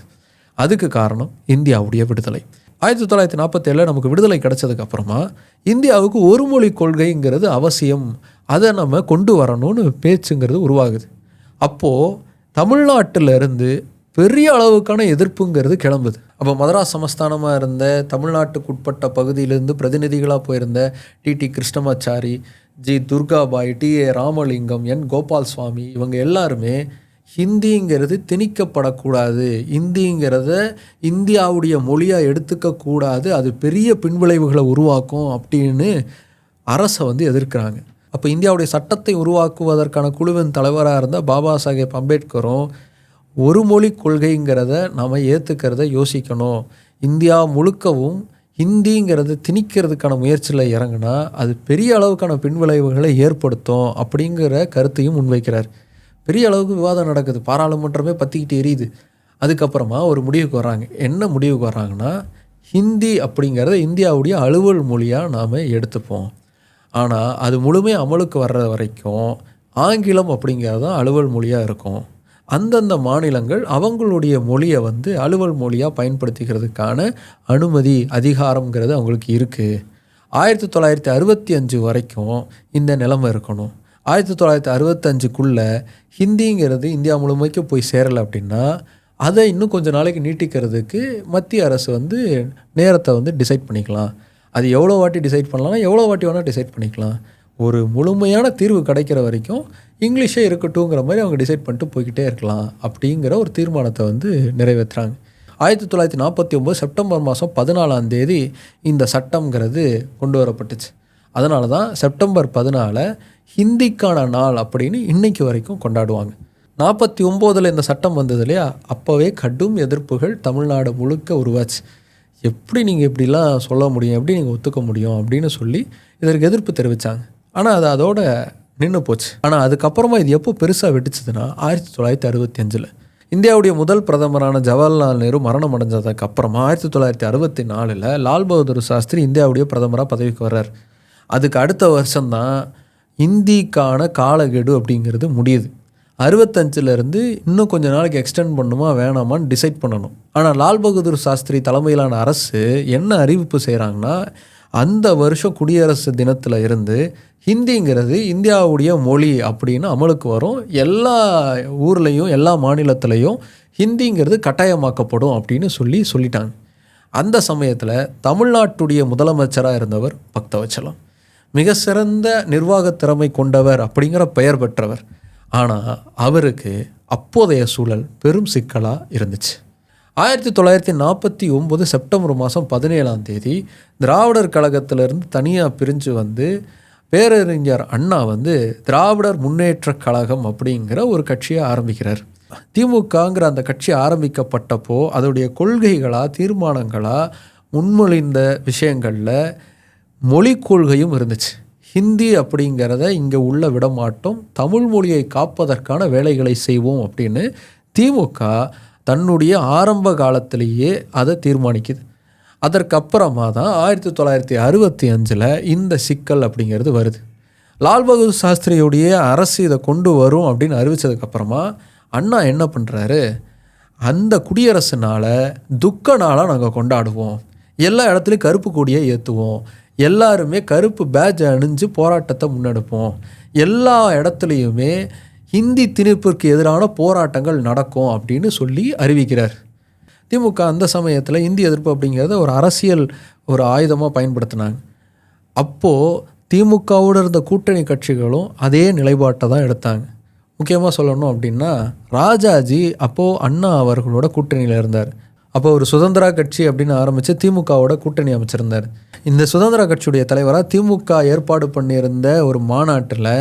அதுக்கு காரணம் இந்தியாவுடைய விடுதலை. 1947 நமக்கு விடுதலை கிடைச்சதுக்கப்புறமா இந்தியாவுக்கு ஒரு மொழி கொள்கைங்கிறது அவசியம், அதை நம்ம கொண்டு வரணும்னு பேச்சுங்கிறது உருவாகுது. அப்போது தமிழ்நாட்டிலிருந்து பெரிய அளவுக்கான எதிர்ப்புங்கிறது கிளம்புது. அப்போ மதராஸ் சமஸ்தானமாக இருந்த தமிழ்நாட்டுக்கு உட்பட்ட பகுதியிலேருந்து பிரதிநிதிகளாக போயிருந்த DD Krishnamachari, G Durgabai, TA. Ramalingam, என் கோபால் சுவாமி, இவங்க எல்லாருமே ஹிந்திங்கிறது திணிக்கப்படக்கூடாது, இந்திங்கிறத இந்தியாவுடைய மொழியாக எடுத்துக்கக்கூடாது, அது பெரிய பின்விளைவுகளை உருவாக்கும் அப்படின்னு அரசை எதிர்க்கிறாங்க. அப்போ இந்தியாவுடைய சட்டத்தை உருவாக்குவதற்கான குழுவின் தலைவராக இருந்த பாபா சாஹேப் அம்பேத்கரும் ஒரு மொழி கொள்கைங்கிறத நாம் ஏற்றுக்கிறத யோசிக்கணும், இந்தியா முழுக்கவும் ஹிந்திங்கிறத திணிக்கிறதுக்கான முயற்சியில் இறங்கினா அது பெரிய அளவுக்கான பின்விளைவுகளை ஏற்படுத்தும் அப்படிங்கிற கருத்தையும் முன்வைக்கிறார். பெரிய அளவுக்கு விவாதம் நடக்குது, பாராளுமன்றமே பற்றிக்கிட்டு எரியுது. அதுக்கப்புறமா ஒரு முடிவுக்கு வர்றாங்க. என்ன முடிவுக்கு வர்றாங்கன்னா, ஹிந்தி அப்படிங்கிறத இந்தியாவுடைய அலுவல் மொழியாக நாம் எடுத்துப்போம், ஆனால் அது முழுமையாக அமலுக்கு வர்ற வரைக்கும் ஆங்கிலம் அப்படிங்கிறது தான் அலுவல் மொழியாக இருக்கும். அந்தந்த மாநிலங்கள் அவங்களுடைய மொழியை அலுவல் மொழியாக பயன்படுத்திக்கிறதுக்கான அனுமதி அதிகாரங்கிறது அவங்களுக்கு இருக்குது. 1965 வரைக்கும் இந்த நிலைமை இருக்கணும். 1965க்குள்ளே ஹிந்திங்கிறது இந்தியா முழுமைக்கு போய் சேரலை அப்படின்னா அதை இன்னும் கொஞ்சம் நாளைக்கு நீட்டிக்கிறதுக்கு மத்திய அரசு நேரத்தை டிசைட் பண்ணிக்கலாம். அது எவ்வளோ வாட்டி டிசைட் பண்ணலாம்னா எவ்வளோ வாட்டி வேணால் டிசைட் பண்ணிக்கலாம். ஒரு முழுமையான தீர்வு கிடைக்கிற வரைக்கும் இங்கிலீஷே இருக்கட்டுங்கிற மாதிரி அவங்க டிசைட் பண்ணிட்டு போய்கிட்டே இருக்கலாம் அப்படிங்கிற ஒரு தீர்மானத்தை நிறைவேற்றுறாங்க. 1949 செப்டம்பர் மாதம் 14 இந்த சட்டம்ங்கிறது கொண்டு வரப்பட்டுச்சு. அதனால தான் செப்டம்பர் 14 ஹிந்திக்கான நாள் அப்படின்னு இன்னைக்கு வரைக்கும் கொண்டாடுவாங்க. 49 இந்த சட்டம் வந்தது இல்லையா, அப்போவே கடும் எதிர்ப்புகள் தமிழ்நாடு முழுக்க உருவாச்சு. எப்படி நீங்கள் இப்படிலாம் சொல்ல முடியும், எப்படி நீங்கள் ஒத்துக்க முடியும் அப்படின்னு சொல்லி இதற்கு எதிர்ப்பு தெரிவித்தாங்க. ஆனால் அது அதோட நின்று போச்சு. ஆனால் அதுக்கப்புறமா இது எப்போ பெருசாக வெடிச்சதுன்னா 1965 இந்தியாவுடைய முதல் பிரதமரான ஜவஹர்லால் நேரு மரணம் அடைஞ்சதுக்கு அப்புறமா 1964 லால் பகதூர் சாஸ்திரி இந்தியாவுடைய பிரதமராக பதவிக்கு வர்றார். அதுக்கு அடுத்த வருஷம்தான் இந்திக்கான காலக்கெடு அப்படிங்கிறது முடியுது. 65 இன்னும் கொஞ்ச நாளைக்கு எக்ஸ்டெண்ட் பண்ணுமா வேணாமான்னு டிசைட் பண்ணணும். ஆனால் லால் பகதூர் சாஸ்திரி தலைமையிலான அரசு என்ன அறிவிப்பு செய்கிறாங்கன்னா, அந்த வருஷம் குடியரசு தினத்தில் இருந்து ஹிந்திங்கிறது இந்தியாவுடைய மொழி அப்படின்னு அமலுக்கு வரும், எல்லா ஊர்லேயும் எல்லா மாநிலத்திலையும் ஹிந்திங்கிறது கட்டாயமாக்கப்படும் அப்படின்னு சொல்லிட்டாங்க. அந்த சமயத்தில் தமிழ்நாட்டுடைய முதலமைச்சராக இருந்தவர் பக்தவச்சலம், மிக சிறந்த நிர்வாக திறமை கொண்டவர் அப்படிங்கிற பெயர் பெற்றவர். ஆனால் அவருக்கு அப்போதைய சூழல் பெரும் சிக்கலாக இருந்துச்சு. 1949 செப்டம்பர் மாதம் 17 திராவிடர் கழகத்திலிருந்து தனியாக பிரிஞ்சு பேரறிஞர் அண்ணா திராவிடர் முன்னேற்ற கழகம் அப்படிங்கிற ஒரு கட்சியை ஆரம்பிக்கிறார். திமுகங்கிற அந்த கட்சி ஆரம்பிக்கப்பட்டப்போ அதோடைய கொள்கைகளாக தீர்மானங்களாக முன்மொழிந்த விஷயங்களில் மொழி கொள்கையும் இருந்துச்சு. ஹிந்தி அப்படிங்கிறத இங்கே உள்ள விடமாட்டோம், தமிழ் மொழியை காப்பதற்கான வேலைகளை செய்வோம் அப்படின்னு திமுக தன்னுடைய ஆரம்ப காலத்திலேயே அதை தீர்மானிக்குது. அதற்கப்புறமா தான் 1965 இந்த சிக்கல் அப்படிங்கிறது வருது. லால் பகதூர் சாஸ்திரியுடைய அரசு இதை கொண்டு வரும் அப்படின்னு அறிவித்ததுக்கப்புறமா அண்ணா என்ன பண்ணுறாரு, அந்த குடியரசு நாளை துக்க நாளாக நாங்கள் கொண்டாடுவோம், எல்லா இடத்துலையும் கருப்பு கொடியை ஏற்றுவோம், எல்லாருமே கருப்பு பேட்ஜ் அணிஞ்சு போராட்டத்தை முன்னெடுப்போம், எல்லா இடத்துலையுமே ஹிந்தி திணிப்பிற்கு எதிரான போராட்டங்கள் நடக்கும் அப்படின்னு அறிவிக்கிறார். திமுக அந்த சமயத்தில் இந்தி எதிர்ப்பு அப்படிங்கிறத ஒரு அரசியல் ஒரு ஆயுதமாக பயன்படுத்தினாங்க. அப்போது திமுகவோடு இருந்த கூட்டணி கட்சிகளும் அதே நிலைப்பாட்டை தான் எடுத்தாங்க. முக்கியமாக சொல்லணும் அப்படின்னா ராஜாஜி அப்போது அண்ணா அவர்களோட கூட்டணியில் இருந்தார். அப்போ ஒரு சுதந்திரா கட்சி அப்படின்னு ஆரம்பித்து திமுகவோட கூட்டணி அமைச்சிருந்தார். இந்த சுதந்திரா கட்சியுடைய தலைவராக திமுக ஏற்பாடு பண்ணியிருந்த ஒரு மாநாட்டில்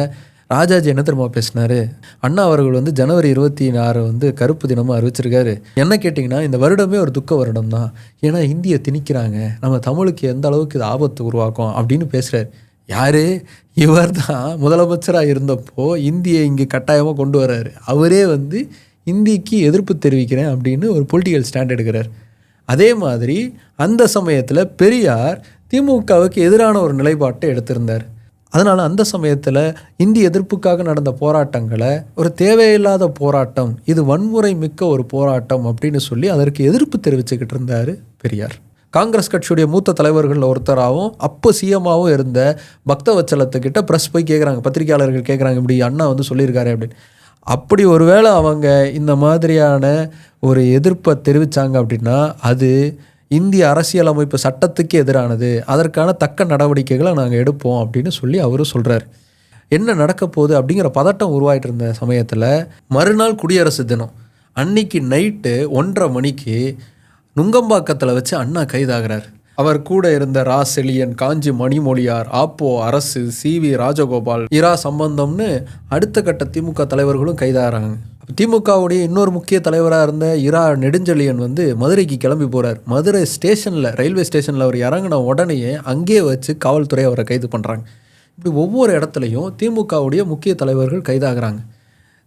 ராஜாஜி என்ன தெரியுமா பேசினார், அண்ணா அவர்கள் ஜனவரி 26 கருப்பு தினமாக அறிவிச்சிருக்காரு. என்ன கேட்டிங்கன்னா இந்த வருடமே ஒரு துக்க வருடம் தான், ஏன்னா இந்தியை திணிக்கிறாங்க, நம்ம தமிழுக்கு எந்த அளவுக்கு இது ஆபத்து உருவாக்கும் அப்படின்னு பேசுகிறார். யார் இவர் தான் முதலமைச்சராக இருந்தப்போ இந்தியை இங்கே கட்டாயமாக கொண்டு வர்றாரு. அவரே இந்திக்கு எதிர்ப்பு தெரிவிக்கிறேன் அப்படின்னு ஒரு பொலிட்டிக்கல் ஸ்டாண்ட் எடுக்கிறார். அதே மாதிரி அந்த சமயத்தில் பெரியார் திமுகவுக்கு எதிரான ஒரு நிலைப்பாட்டை எடுத்திருந்தார். அதனால் அந்த சமயத்தில் இந்தி எதிர்ப்புக்காக நடந்த போராட்டங்களை ஒரு தேவையில்லாத போராட்டம், இது வன்முறை மிக்க ஒரு போராட்டம் அப்படின்னு அதற்கு எதிர்ப்பு தெரிவிச்சுக்கிட்டு இருந்தார் பெரியார். காங்கிரஸ் கட்சியுடைய மூத்த தலைவர்கள் ஒருத்தராகவும் அப்போ சிஎம்மாவும் இருந்த பக்தவச்சலத்துக்கிட்ட ப்ரெஸ் போய் கேட்குறாங்க, பத்திரிகையாளர்கள் கேட்குறாங்க, இப்படி அண்ணா வந்து சொல்லியிருக்காரு அப்படின்னு. அப்படி ஒருவேளை அவங்க இந்த மாதிரியான ஒரு எதிர்ப்பை தெரிவித்தாங்க அப்படின்னா அது இந்திய அரசியலமைப்பு சட்டத்துக்கு எதிரானது, அதற்கான தக்க நடவடிக்கைகளை நாங்கள் எடுப்போம் அப்படின்னு சொல்லி அவரும் சொல்கிறார். என்ன நடக்க போகுது அப்படிங்கிற பதட்டம் உருவாகிட்டு இருந்த சமயத்தில் மறுநாள் குடியரசு தினம் அன்னைக்கு நைட்டு 1:30 மணிக்கு நுங்கம்பாக்கத்தில் வச்சு அண்ணா கைதாகிறார். அவர் கூட இருந்த ரா செலியன், காஞ்சி மணிமொழியார், ஆப்போ அரசு, CV ராஜகோபால், இரா சம்பந்தம்னு அடுத்த கட்ட திமுக தலைவர்களும் கைதாகிறாங்க. திமுகவுடைய இன்னொரு முக்கிய தலைவராக இருந்த இரா நெடுஞ்செழியன் வந்து மதுரைக்கு கிளம்பி போகிறார். மதுரை ஸ்டேஷனில், ரயில்வே ஸ்டேஷனில் அவர் இறங்கின உடனேயே அங்கேயே வச்சு காவல்துறை அவரை கைது பண்ணுறாங்க. இப்படி ஒவ்வொரு இடத்துலையும் திமுகவுடைய முக்கிய தலைவர்கள் கைதாகிறாங்க.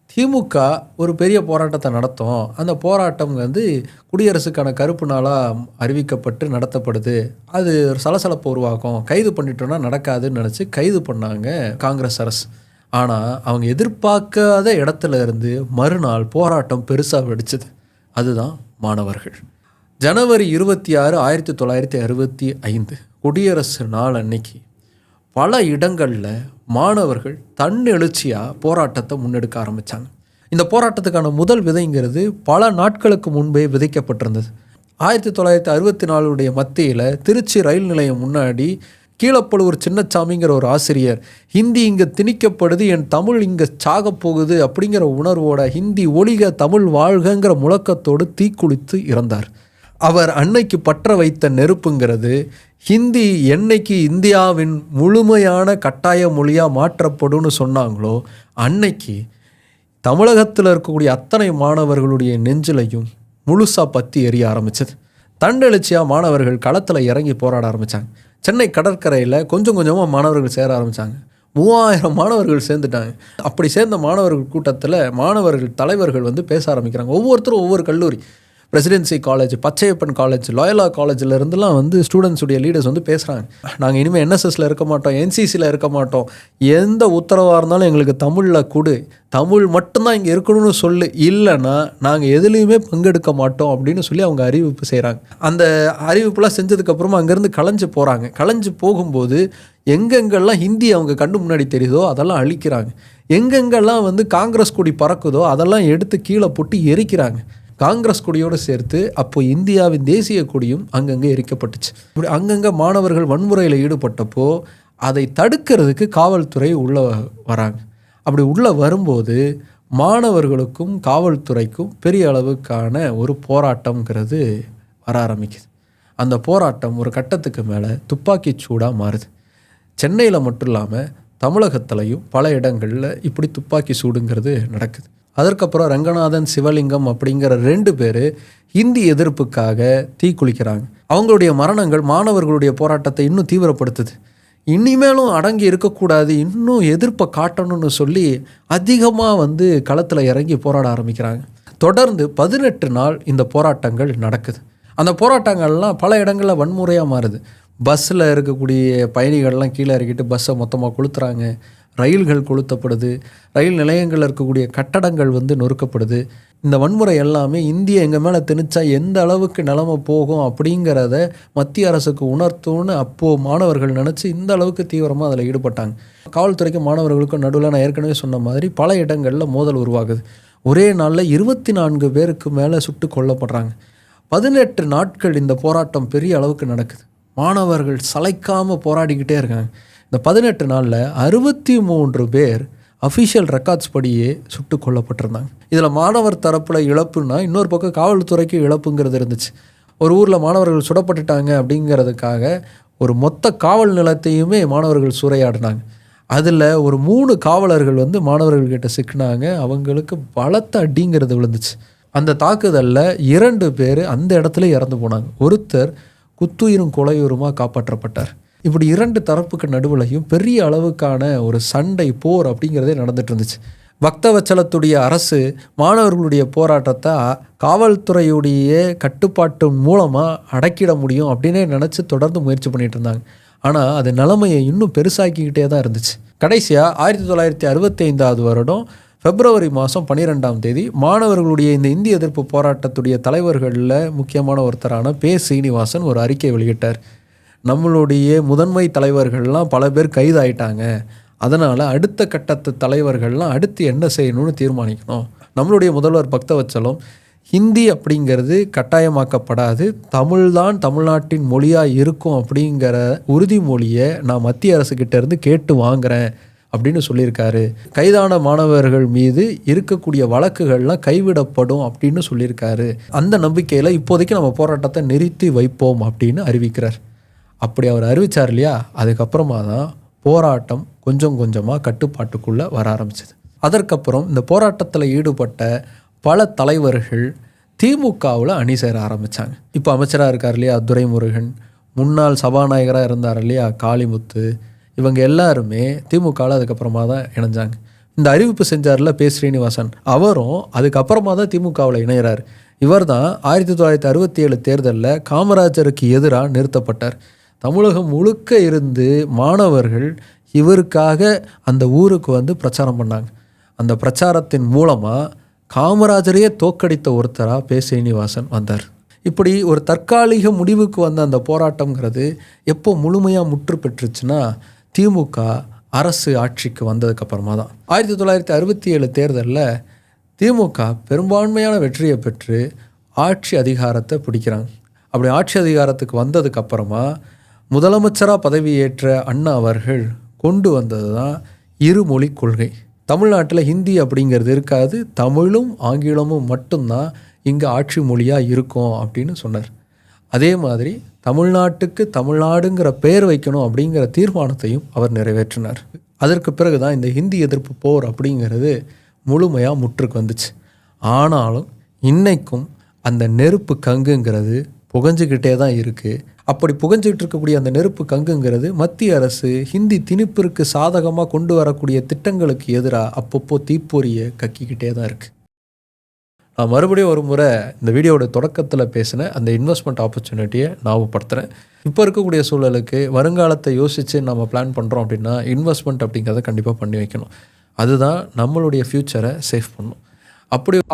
திமுக ஒரு பெரிய போராட்டத்தை நடத்தும், அந்த போராட்டம் வந்து குடியரசுக்கான கருப்பு நாளாக அறிவிக்கப்பட்டு நடத்தப்படுது, அது ஒரு சலசலப்பை உருவாக்கும், கைது பண்ணிட்டோன்னா நடக்காதுன்னு நினச்சி கைது பண்ணாங்க காங்கிரஸ் அரசு. ஆனால் அவங்க எதிர்பார்க்காத இடத்துல இருந்து மறுநாள் போராட்டம் பெருசாக வெடிச்சது. அதுதான் மாணவர்கள். ஜனவரி 26, 1965 குடியரசு நாள் அன்னைக்கு பல இடங்களில் மாணவர்கள் தன்னெழுச்சியாக போராட்டத்தை முன்னெடுக்க ஆரம்பித்தாங்க. இந்த போராட்டத்துக்கான முதல் விதைங்கிறது பல நாட்களுக்கு முன்பே விதைக்கப்பட்டிருந்தது. 1964 மத்தியில் திருச்சி ரயில் நிலையம் முன்னாடி கீழப்பழுவூர் சின்னசாமிங்கிற ஒரு ஆசிரியர், ஹிந்தி இங்கே திணிக்கப்படுது, என் தமிழ் இங்கே சாகப்போகுது அப்படிங்கிற உணர்வோட ஹிந்தி ஒழிக தமிழ் வாழ்கங்கிற முழக்கத்தோடு தீக்குளித்து இறந்தார். அவர் அன்னைக்கு பற்ற வைத்த நெருப்புங்கிறது ஹிந்தி என்னைக்கு இந்தியாவின் முழுமையான கட்டாய மொழியாக மாற்றப்படும்னு சொன்னாங்களோ அன்னைக்கு தமிழகத்தில் இருக்கக்கூடிய அத்தனை மாணவர்களுடைய நெஞ்சிலையும் முழுசாக பற்றி எரிய ஆரம்பிச்சது. தண்டெழுச்சியாக மாணவர்கள் களத்தில் இறங்கி போராட ஆரம்பித்தாங்க. சென்னை கடற்கரையில் கொஞ்சம் கொஞ்சமாக மாணவர்கள் சேர ஆரம்பித்தாங்க. 3000 மாணவர்கள் சேர்ந்துட்டாங்க. அப்படி சேர்ந்த மாணவர்கள் கூட்டத்தில் மாணவர்கள் தலைவர்கள் வந்து பேச ஆரம்பிக்கிறாங்க. ஒவ்வொருத்தரும் ஒவ்வொரு கல்லூரி, பிரசிடென்சி காலேஜ், பச்சையப்பன் காலேஜ், லாயலா காலேஜில் இருந்துலாம் வந்து ஸ்டூடெண்ட்ஸுடைய லீடர்ஸ் வந்து பேசுகிறாங்க. நாங்கள் இனிமேல் NSSல இருக்க மாட்டோம், NCCயில் இருக்க மாட்டோம், எந்த உத்தரவாக இருந்தாலும் எங்களுக்கு தமிழில் கொடு, தமிழ் மட்டும்தான் இங்கே இருக்கணும்னு சொல்லு, இல்லைன்னா நாங்கள் எதுலேயுமே பங்கெடுக்க மாட்டோம் அப்படின்னு சொல்லி அவங்க அறிவிப்பு செய்கிறாங்க. அந்த அறிவிப்புலாம் செஞ்சதுக்கப்புறமா அங்கேருந்து கலைஞ்சு போகிறாங்க. கலைஞ்சு போகும்போது எங்கெங்கெல்லாம் ஹிந்தி அவங்க கண்ணு முன்னாடி தெரியுதோ அதெல்லாம் அழிக்கிறாங்க. எங்கெங்கெல்லாம் வந்து காங்கிரஸ் கொடி பறக்குதோ அதெல்லாம் எடுத்து கீழே போட்டு எரிக்கிறாங்க. காங்கிரஸ் கொடியோடு சேர்த்து அப்போ இந்தியாவின் தேசிய கொடியும் அங்கங்கே எரிக்கப்பட்டுச்சு. இப்படி அங்கங்கே மாணவர்கள் வன்முறையில் ஈடுபட்டப்போ அதை தடுக்கிறதுக்கு காவல்துறை உள்ளே வராங்க. அப்படி உள்ளே வரும்போது மாணவர்களுக்கும் காவல்துறைக்கும் பெரிய அளவுக்கான ஒரு போராட்டம்ங்கிறது வர ஆரம்பிக்குது. அந்த போராட்டம் ஒரு கட்டத்துக்கு மேலே துப்பாக்கி சூடாக மாறுது. சென்னையில் மட்டும் இல்லாமல் தமிழகத்துலையும் பல இடங்களில் இப்படி துப்பாக்கி சூடுங்கிறது நடக்குது. அதற்கப்புறம் ரங்கநாதன், சிவலிங்கம் அப்படிங்கிற 2 பேர் ஹிந்தி எதிர்ப்புக்காக தீக்குளிக்கிறாங்க. அவங்களுடைய மரணங்கள் மாணவர்களுடைய போராட்டத்தை இன்னும் தீவிரப்படுத்துது. இனிமேலும் அடங்கி இருக்கக்கூடாது, இன்னும் எதிர்ப்பை காட்டணும்னு சொல்லி அதிகமாக வந்து களத்தில் இறங்கி போராட ஆரம்பிக்கிறாங்க. தொடர்ந்து 18 நாள் இந்த போராட்டங்கள் நடக்குது. அந்த போராட்டங்கள்லாம் பல இடங்களில் வன்முறையாக மாறுது. பஸ்ஸில் இருக்கக்கூடிய பயணிகள்லாம் கீழே இறக்கிட்டு பஸ்ஸை மொத்தமாக கொளுத்துறாங்க. ரயில்கள் கொளுத்தப்படுது. ரயில் நிலையங்களில் இருக்கக்கூடிய கட்டடங்கள் வந்து நொறுக்கப்படுது. இந்த வன்முறை எல்லாமே இந்தியா எங்கள் மேலே திணிச்சா எந்த அளவுக்கு நிலைமை போகும் அப்படிங்கிறத மத்திய அரசுக்கு உணர்த்தும்னு அப்போது மாணவர்கள் நினச்சி இந்த அளவுக்கு தீவிரமாக அதில் ஈடுபட்டாங்க. காவல்துறைக்கும் மாணவர்களுக்கும் நடுவில் நான் ஏற்கனவே சொன்ன மாதிரி பல இடங்களில் மோதல் உருவாகுது. ஒரே நாளில் 24 பேருக்கு மேலே சுட்டு கொல்லப்படுறாங்க. 18 நாட்கள் இந்த போராட்டம் பெரிய அளவுக்கு நடக்குது. மாணவர்கள் சளைக்காமல் போராடிக்கிட்டே இருக்காங்க. இந்த 18 நாளில் 63 பேர் அஃபிஷியல் ரெக்கார்ட்ஸ் படியே சுட்டு கொல்லப்பட்டிருந்தாங்க. இதில் மாணவர் தரப்பில் இழப்புன்னா இன்னொரு பக்கம் காவல்துறைக்கு இழப்புங்கிறது இருந்துச்சு. ஒரு ஊரில் மாணவர்கள் சுடப்பட்டுட்டாங்க அப்படிங்கிறதுக்காக ஒரு மொத்த காவல் நிலையத்தையுமே மாணவர்கள் சூறையாடினாங்க. அதில் ஒரு 3 காவலர்கள் வந்து மாணவர்கள்கிட்ட சிக்கினாங்க. அவங்களுக்கு பலத்த அடிங்கிறது விழுந்துச்சு. அந்த தாக்குதலில் 2 பேர் அந்த இடத்துல இறந்து போனாங்க. ஒருத்தர் குத்துயிரும் கொலையுருமாக காப்பாற்றப்பட்டார். இப்படி 2 தரப்புக்கு நடுவுலையும் பெரிய அளவுக்கான ஒரு சண்டை, போர் அப்படிங்கிறதே நடந்துட்டு இருந்துச்சு. பக்தவச்சலத்துடைய அரசு மாணவர்களுடைய போராட்டத்தை காவல்துறையுடைய கட்டுப்பாட்டு மூலமாக அடக்கிட முடியும் அப்படின்னே நினச்சி தொடர்ந்து முயற்சி பண்ணிகிட்டு இருந்தாங்க. ஆனால் அது நிலைமையை இன்னும் பெருசாக்கிக்கிட்டே தான் இருந்துச்சு. கடைசியாக 1965 வருடம் பிப்ரவரி மாதம் 12ஆம் தேதி மாணவர்களுடைய இந்த இந்திய எதிர்ப்பு போராட்டத்துடைய தலைவர்களில் முக்கியமான ஒருத்தரான பே. சீனிவாசன் ஒரு அறிக்கை வெளியிட்டார். நம்மளுடைய முதன்மை தலைவர்கள்லாம் பல பேர் கைதாயிட்டாங்க, அதனால் அடுத்த கட்டத்து தலைவர்கள்லாம் அடுத்து என்ன செய்யணும்னு தீர்மானிக்கணும். நம்மளுடைய முதல்வர் பக்தவத்சலம் ஹிந்தி அப்படிங்கிறது கட்டாயமாக்கப்படாது, தமிழ்தான் தமிழ்நாட்டின் மொழியாக இருக்கும் அப்படிங்கிற உறுதிமொழியை நான் மத்திய அரசுக்கிட்ட இருந்து கேட்டு வாங்குகிறேன் அப்படின்னு சொல்லியிருக்காரு. கைதான மாணவர்கள் மீது இருக்கக்கூடிய வழக்குகள்லாம் கைவிடப்படும் அப்படின்னு சொல்லியிருக்காரு. அந்த நம்பிக்கையில் இப்போதைக்கு நம்ம போராட்டத்தை நிறுத்தி வைப்போம் அப்படின்னு அறிவிக்கிறார். அப்படி அவர் அறிவித்தார் இல்லையா, அதுக்கப்புறமா தான் போராட்டம் கொஞ்சம் கொஞ்சமாக கட்டுப்பாட்டுக்குள்ளே வர ஆரம்பிச்சது. அதற்கப்புறம் இந்த போராட்டத்தில் ஈடுபட்ட பல தலைவர்கள் திமுகவில் அணி சேர ஆரம்பித்தாங்க. இப்போ அமைச்சராக இருக்கார் இல்லையா துரைமுருகன், முன்னாள் சபாநாயகராக இருந்தார் இல்லையா காளிமுத்து, இவங்க எல்லாருமே திமுகவில் அதுக்கப்புறமா தான் இணைஞ்சாங்க. இந்த அறிவிப்பு செஞ்சார்ல பே. ஸ்ரீனிவாசன், அவரும் அதுக்கப்புறமா தான் திமுகவில் இணைகிறார். இவர் தான் 1967 தேர்தலில் காமராஜருக்கு எதிராக நிறுத்தப்பட்டார். தமிழகம் முழுக்க இருந்து மாணவர்கள் இவருக்காக அந்த ஊருக்கு வந்து பிரச்சாரம் பண்ணாங்க. அந்த பிரச்சாரத்தின் மூலமாக காமராஜரையே தோற்கடித்த ஒருத்தராக பே. சீனிவாசன் வந்தார். இப்படி ஒரு தற்காலிக முடிவுக்கு வந்த அந்த போராட்டங்கிறது எப்போ முழுமையாக முற்று பெற்றுச்சுன்னா திமுக அரசு ஆட்சிக்கு வந்ததுக்கப்புறமா தான். 1967 தேர்தலில் திமுக பெரும்பான்மையான வெற்றியை பெற்று ஆட்சி அதிகாரத்தை பிடிக்கிறாங்க. அப்படி ஆட்சி அதிகாரத்துக்கு வந்ததுக்கப்புறமா முதலமைச்சராக பதவியேற்ற அண்ணா அவர்கள் கொண்டு வந்தது தான் இருமொழி கொள்கை. தமிழ்நாட்டில் ஹிந்தி அப்படிங்கிறது இருக்காது, தமிழும் ஆங்கிலமும் மட்டும்தான் இங்கே ஆட்சி மொழியாக இருக்கும் அப்படின்னு சொன்னார். அதே மாதிரி தமிழ்நாட்டுக்கு தமிழ்நாடுங்கிற பெயர் வைக்கணும் அப்படிங்கிற தீர்மானத்தையும் அவர் நிறைவேற்றினார். அதற்கு பிறகு தான் இந்த ஹிந்தி எதிர்ப்பு போர் அப்படிங்கிறது முழுமையாக முற்றுக்கு வந்துச்சு. ஆனாலும் இன்றைக்கும் அந்த நெருப்பு கங்குங்கிறது புகஞ்சிக்கிட்டே தான் இருக்குது. அப்படி புகஞ்சிக்கிட்டு இருக்கக்கூடிய அந்த நெருப்பு கங்குங்கிறது மத்திய அரசு ஹிந்தி திணிப்பிற்கு சாதகமாக கொண்டு வரக்கூடிய திட்டங்களுக்கு எதிராக அப்பப்போ தீப்பொறியை கக்கிக்கிட்டே தான் இருக்குது. நான் மறுபடியும் ஒரு முறை இந்த வீடியோட தொடக்கத்தில் பேசின அந்த இன்வெஸ்ட்மெண்ட் ஆப்பர்ச்சுனிட்டியை ஞாபகப்படுத்துகிறேன். இப்போ இருக்கக்கூடிய சூழலுக்கு வருங்காலத்தை யோசித்து நம்ம பிளான் பண்ணுறோம் அப்படின்னா இன்வெஸ்ட்மெண்ட் அப்படிங்கிறத கண்டிப்பாக பண்ணி வைக்கணும். அதுதான் நம்மளுடைய ஃப்யூச்சரை சேவ் பண்ணும்.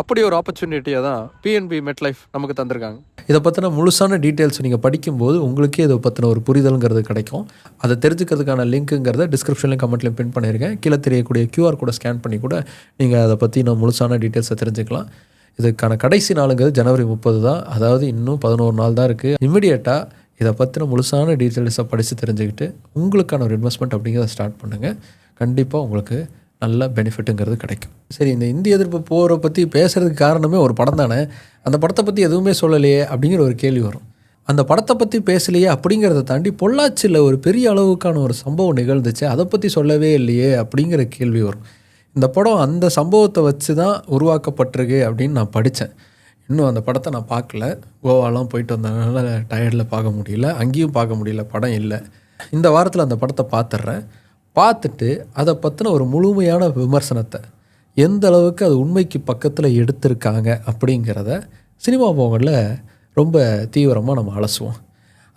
அப்படி ஒரு ஆப்பர்ச்சுனிட்டியை தான் பிஎன்பி மெட்லைஃப் நமக்கு தந்திருக்காங்க. இதை பற்றின முழுசான டீட்டெயில்ஸ் நீங்கள் படிக்கும்போது உங்களுக்கே இதை பற்றின ஒரு புரிதல்ங்கிறது கிடைக்கும். அதை தெரிஞ்சுக்கிறதுக்கான லிங்க்குங்கிறத டிஸ்கிரிப்ஷன்லையும் கமெண்ட்லையும் பின் பண்ணியிருக்கேன். கீழே தெரியக்கூடிய QR கோடை ஸ்கேன் பண்ணி கூட நீங்கள் அதை பற்றி நான் முழுசான டீட்டெயில்ஸை தெரிஞ்சுக்கலாம். இதுக்கான கடைசி நாளுங்கிறது ஜனவரி 30 தான். அதாவது இன்னும் 11 நாள் தான் இருக்குது. இம்மிடியேட்டாக இதை பற்றின முழுசான டீட்டெயில்ஸை படித்து தெரிஞ்சுக்கிட்டு உங்களுக்கான ஒரு இன்வெஸ்ட்மெண்ட் அப்படிங்கிறத ஸ்டார்ட் பண்ணுங்கள். கண்டிப்பாக உங்களுக்கு நல்ல பெனிஃபிட்டுங்கிறது கிடைக்கும். சரி, இந்த இந்திய எதிர்ப்பு போரை பற்றி பேசுகிறதுக்கு காரணமே ஒரு படம் தானே, அந்த படத்தை பற்றி எதுவுமே சொல்லலையே அப்படிங்கிற ஒரு கேள்வி வரும். அந்த படத்தை பற்றி பேசலையே அப்படிங்கிறத தாண்டி பொள்ளாச்சியில் ஒரு பெரிய அளவுக்கான ஒரு சம்பவம் நிகழ்ந்துச்சு, அதை பற்றி சொல்லவே இல்லையே அப்படிங்கிற கேள்வி வரும். இந்த படம் அந்த சம்பவத்தை வச்சு தான் உருவாக்கப்பட்டிருக்கு அப்படின்னு நான் படித்தேன். இன்னும் அந்த படத்தை நான் பார்க்கல. கோவாலாம் போயிட்டு வந்ததுனால டயர்டில் பார்க்க முடியல, அங்கேயும் பார்க்க முடியல, படம் இல்லை. இந்த வாரத்தில் அந்த படத்தை பார்த்துட்றேன். பார்த்துட்டு அதை பற்றின ஒரு முழுமையான விமர்சனத்தை, எந்த அளவுக்கு அது உண்மைக்கு பக்கத்தில் எடுத்திருக்காங்க அப்படிங்கிறத சினிமா போகங்களில் ரொம்ப தீவிரமாக நம்ம அலசுவோம்.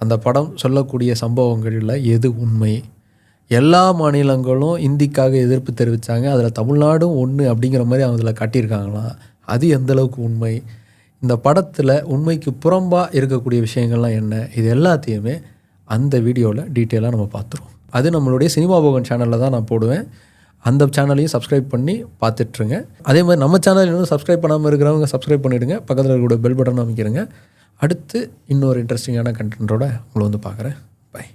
அந்த படம் சொல்லக்கூடிய சம்பவங்களில் எது உண்மை, எல்லா மாநிலங்களும் இந்திக்காக எதிர்ப்பு தெரிவித்தாங்க, அதில் தமிழ்நாடும் ஒன்று அப்படிங்கிற மாதிரி அவங்க அதில் காட்டியிருக்காங்களாம், அது எந்தளவுக்கு உண்மை, இந்த படத்தில் உண்மைக்கு புறம்பாக இருக்கக்கூடிய விஷயங்கள்லாம் என்ன, இது எல்லாத்தையுமே அந்த வீடியோவில் டீட்டெயிலாக நம்ம பார்த்துருவோம். அது நம்மளுடைய சினிமா போகன் சேனலில் தான் நான் போடுவேன். அந்த சேனலையும் சப்ஸ்கிரைப் பண்ணி பார்த்துட்ருங்க. அதே மாதிரி நம்ம சேனல் இன்னும் சப்ஸ்கிரைப் பண்ணாமல் இருக்கிறவங்க சப்ஸ்கிரைப் பண்ணிவிடுங்க, பக்கத்தில் இருக்கக்கூடிய பெல் பட்டன் அமைக்கிறங்க. அடுத்து இன்னொரு இன்ட்ரெஸ்டிங்கான கண்டென்ட்டோட உங்களை வந்து பார்க்குறேன். பை.